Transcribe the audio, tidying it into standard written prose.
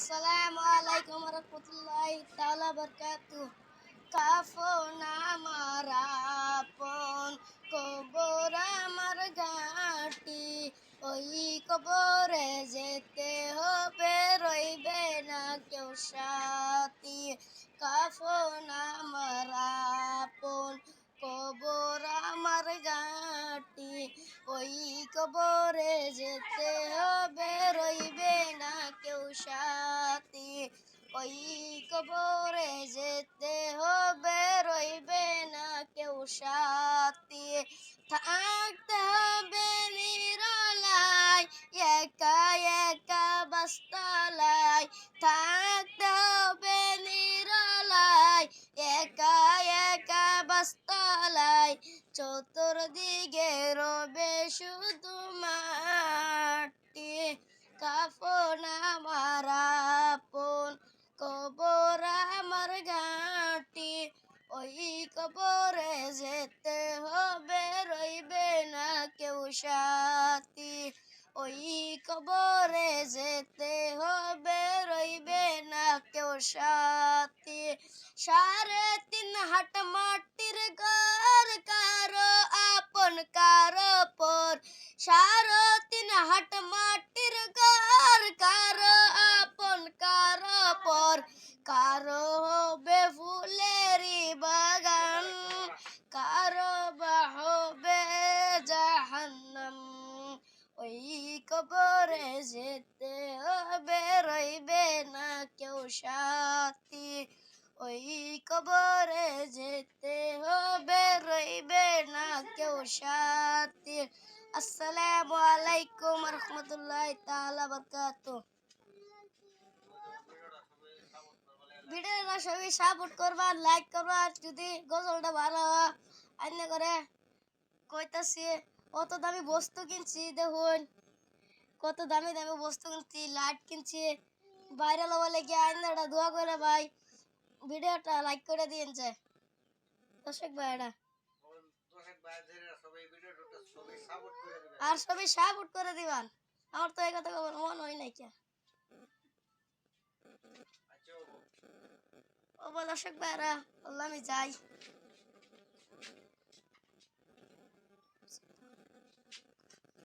Assalamualaikum warahmatullahi taala wabarakatuh. কাফন আমার আপন কবর আমার ঘাটি ওই কবরে যেতে হবে রইবে না কেউ সাথী কাফন আমার আপন কবর আমার ঘাটি ওই কবরে যেতে হবে রইবে না কেউ সাথী ওই কবরে যেতে হবে রইবে না কেউ সাথী থাকতে হবে নিরলায় একা একা বাস্তলায় থাকতে হবে নিরলায় একা একা বাস্তলায় চতুর্দিকে রবে শুধু মাটি কাফন আমার আপন কবর আমার ঘাটি ওই কবরে যেতে হবে রইবে না কেউ সাথী ওই কবরে যেতে হবে রইবে না কেউ সাথী 3.5 হাত মাটির ঘর কারো আপন কারো পর 3.5 হাত মাটির ঘর কারো আপন কারো পর কারো হবে ফুলেরই বাগান কারো বা হবে জাহান্নাম ওই কবরে যেতে হবে রইবে না কেউ সাথী ওই কবরে যেতে হবে রইবে না কেউ সাথী আসসালামু আলাইকুম ওয়া রাহমাতুল্লাহি তাআলা ওয়া বারাকাতুহু ভিডিওটা সবাই সাপোর্ট করবা লাইক করবা যদি গজলটা ভালো হয় আইনা করে কইতাছি কত দামি বস্তু কিনছি দেখুন কত দামি দামি বস্তু কিনছি লাইট কিনছি ভাইরাল হওয়ার লেগে আইনাটা দোয়া করে ভাই ভিডিওটা লাইক করে দিন যে দর্শক ভাইরা আর সবাই সাপোর্ট করে দিবেন আমার তো এই কথা মন হয় নাই কে ও দর্শক ভাইরা আল্লাহ আমি যাই